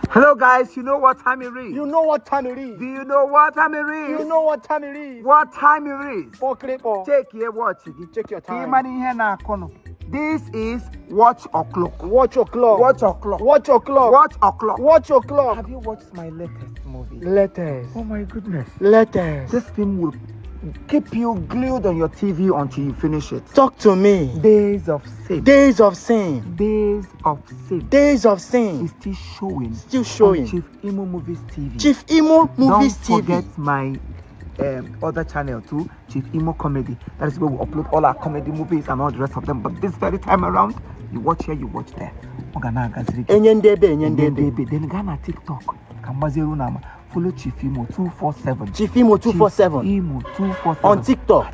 Hello guys, you know what time it is? You know what time it is? Do you know what time it is? You know what time it is? What time it is? Check your watch. Check your time. This is watch o'clock. Watch o'clock. Watch o'clock. Watch o'clock. Watch o'clock. Watch o'clock. Have you watched my latest movie? Latest. Oh my goodness. Latest. This thing will keep you glued on your TV until you finish it. Talk to me. Days of Sin. Days of Sin. Days of Sin. Days of Sin. It's still showing. Still showing. On Chief Imo Movies TV. Chief Imo Movies TV. Don't forget my other channel too, Chief Imo Comedy. That is where we upload all our comedy movies and all the rest of them. But this very time around, you watch here, you watch there. Then Ghana TikTok. Follow Chief Imo 247. Chief Imo 247. Chief Imo 247 on TikTok.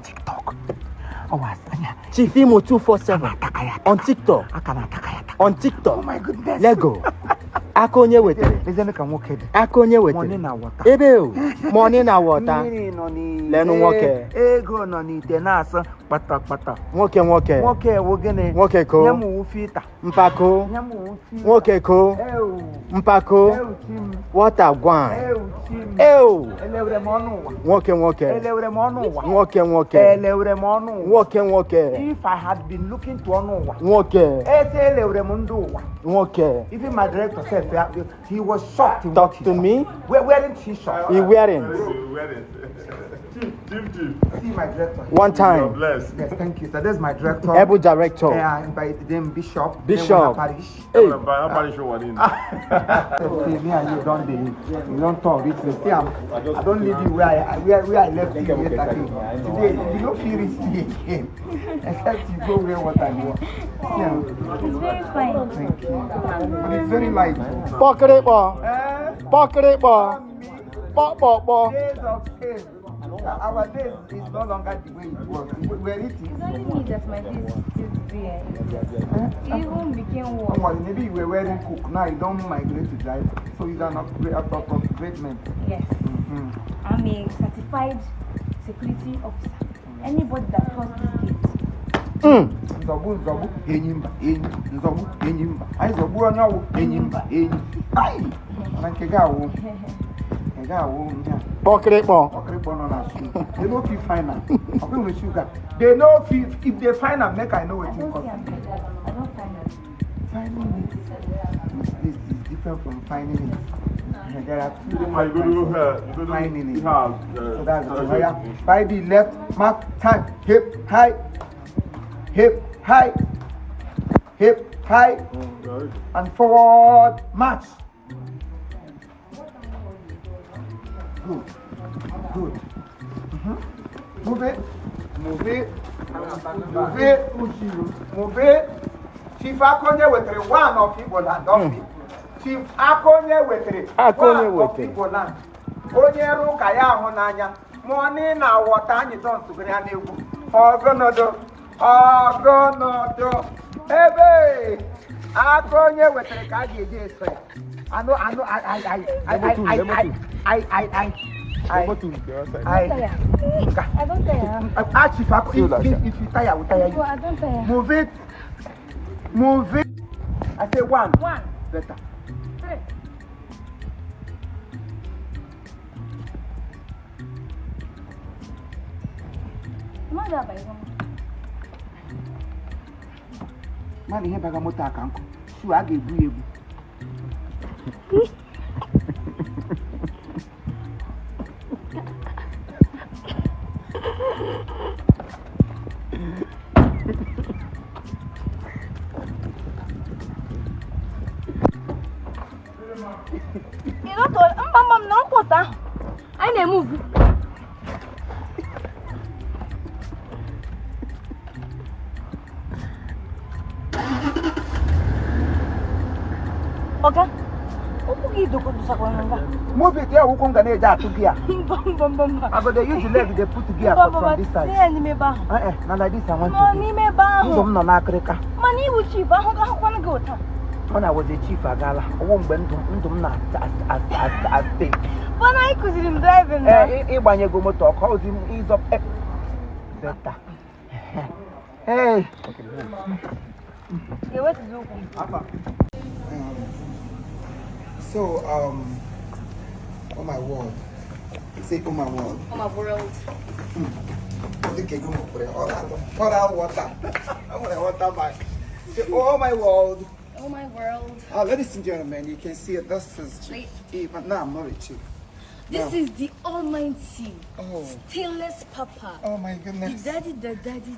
Chief Imo 247 on TikTok. On TikTok. Oh my goodness. Lego. Akonye wetere. Akonye wetere. Ebe o. Money na water. Lenu nwoke. Ego no ni tenasa pata. Nwoke. Nwoke wo gene. Nwoke ko. Nyamu ufita. Mpako. Nyamu ufita. Nwoke ko. Mpako. Water gwan. Elewre monu. Nwoke. Elewre monu. Nwoke. Elewre monu. Nwoke. If I had been looking to onu. Nwoke. Elewre mundu. Nwoke. Even my director said he was shocked. Talk to me. Wearing t-shirt. He wearing. See my director. One time. Yes, thank you. So that's my director. Able director. By the name Bishop. Hey. Me and you don't talk. I don't leave you where I left you yesterday. Today you don't feel it again. Except you go where what I want. Yeah. It's very fine. Thank you. But it's very light. Pocket it, boy. Days of Sin. Our days is no longer the way it was. We're eating. It's only me that my days is there. It even became worse. Maybe you were wearing cook. Now you don't migrate to drive. So you don't upgradement. Yes. I'm a certified security officer. Anybody that crosses this gate. Nzobu, enyimba. Ai zobu onyawo, enyimba. Ai. Mankegawo. Pocket it, boy. They know if you find them. With sugar. They know if they find them, make I know what you cost. I don't find them. Finding it is different from finding it. There are two finding it. So that's the way. By the left, mark time, hip high, and forward march. Good. Move it. Chief Akonye wetere one of Igbo land. Chief Akonye wetere one of Igbo land. Onye ruka ya ahụ n'anya. Money na water anyị don sugere ya n'egwu. Ọgọnọdụ. Ebe Akonye wetere ka a ga-eji eso ya. I don't tire. If you tire, we'll tire you. I don't tire. Move it. I say one. Better. Three. Man, here baga motor kanko. So I give you. I need move. Okay. Move it here, who can get that to gear? I go they use the leg they put gear from this side. Now like this I want to do. No na Africa. Money will cheap. I want to go. When I was a chief agala, I won't bend to as state. When I could him driving. When you go motor, call him ease up. Better. Hey. What is So, oh my word. Say, oh my word. Oh my world. Look at you, pour out water. I want a water bag. Say, oh my world. Oh my world. Ladies and gentlemen, you can see it. This is Chief. But now I'm not a chief. This is the almighty, Oh. stainless papa. Oh my goodness. The daddy.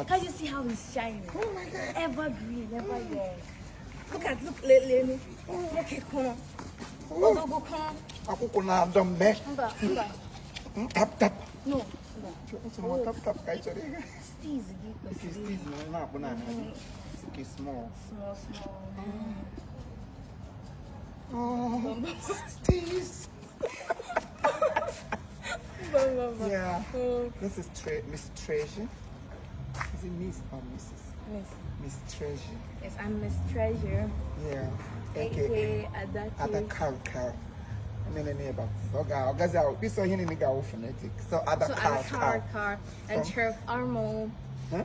Can't you see how he's shining? Oh my God. Evergreen, ever young. Look, Leni. Look at Kona. Odogo Kona. Aku na dom me. Mba. Tap. No. Tap. Steez. This is not banana. It's small. Small. Oh, Steez. Yeah. This is Miss Treasure. Is it Miss or Mrs.? Miss Treasure. Yes, I'm Miss Treasure. Yeah. AKA Adaki. Car. This one here nigga phonetic. So other car. And Chef Armo. Huh?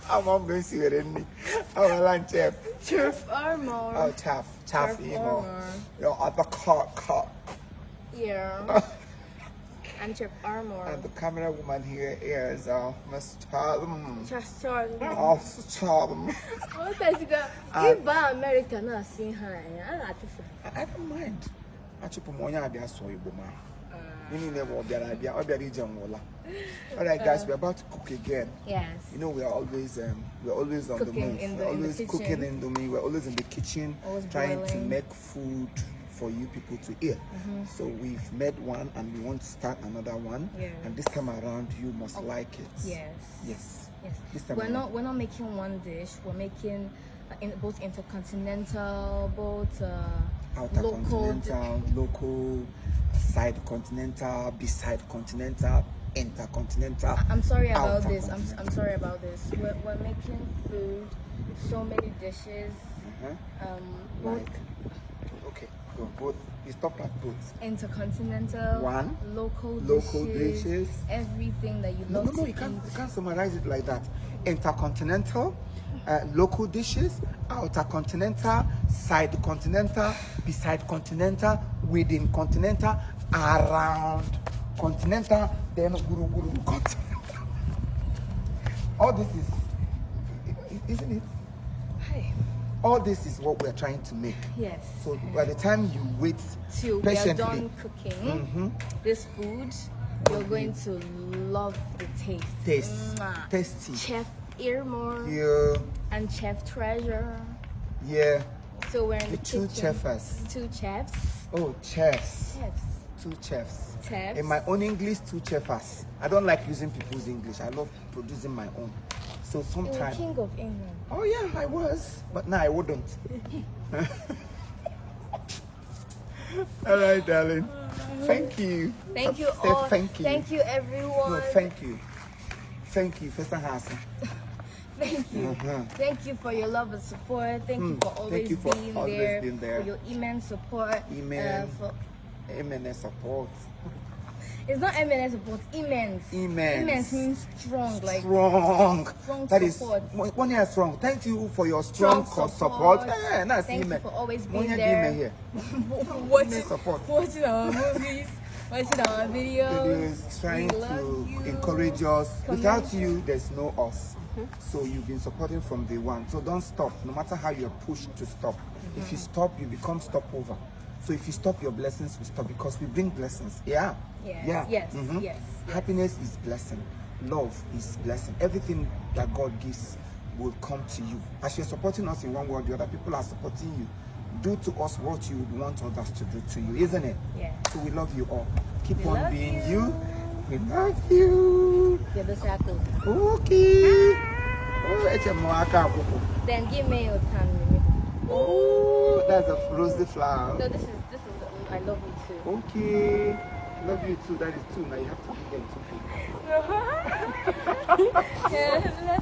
I'm going to see it in me. Oh, lunch chef. Chef Armo. Oh, chaff, Imo. Your other car. Yeah. And Chef Armo. And the camera woman here is Miss Charlem. Just Charlie. Oh, Charlem. What does it go? Give America now, see her. I don't mind. Actually, Alright guys, we're about to cook again. Yes. You know, we're always on Cooking the move. in We're always the cooking in the move. We're always in the kitchen Always trying to boiling. make food for you people to eat. So we've made one and we want to start another one. Yeah. And this time around you must like it. Yes. This time We're not making one dish. We're making both intercontinental, both outer local. continental, local, side continental, beside continental, intercontinental. I'm sorry about outer this. I'm continental. sorry about this. We're making food, so many dishes. Both Like, okay, go both. You stop at both. intercontinental, One, local dishes. everything that you love No, to you can't eat. summarize it like that. Intercontinental, local dishes, outer continental, side continental, beside continental, within continental, around continental, then guru continental. All this isn't it? Hey. All this is what we're trying to make. Yes. So by the time you wait Till we are patiently, done cooking this food, you're going to love the taste. Mwah. tasty. Chef Earmore Yeah. and Chef Treasure. Yeah. So we're in the two kitchen. chefs. Two chefs. Oh, chefs. Chefs. Two chefs. Chefs. In my own English, two chefs. I don't like using people's English. I love producing my own. So You're sometimes. King of England. Oh yeah, I was, but now I wouldn't. All right, darling. Thank you. Thank you Say all. Thank you. Thank you everyone. No, thank you. Thank you, First Hansen. Thank you. Thank you for your love and support. Thank you for always, you for being, always there, being there. for your immense support. Amen. For, Amen and support. it's not immense support, immense. Immense. Immense means strong, like Strong. strong That is support. one year strong. Thank you for your strong support. That's Thank you amen. for always One being year there. here. watching, support. watching our movies, watching our videos. It is trying We love to you. encourage us. Without Comment. you, there's no us. So you've been supporting from day one. So don't stop, no matter how you're pushed to stop. If you stop, you become stopover. So if you stop, your blessings will stop because we bring blessings. Yeah. Yes, yes, yes. Happiness is blessing. Love is blessing. Everything that God gives will come to you. As you're supporting us in one way or the other, people are supporting you. Do to us what you would want others to do to you, isn't it? Yeah. So we love you all. Keep We on love being you. you. We love you. Yeah, the circle. Okay. Oh, it's a moaka. Then give me your time. Oh, that's a rosy flower. No, this is I love you too. Okay. Love you too. That is two. Now you have to give them 2 fingers. Yeah,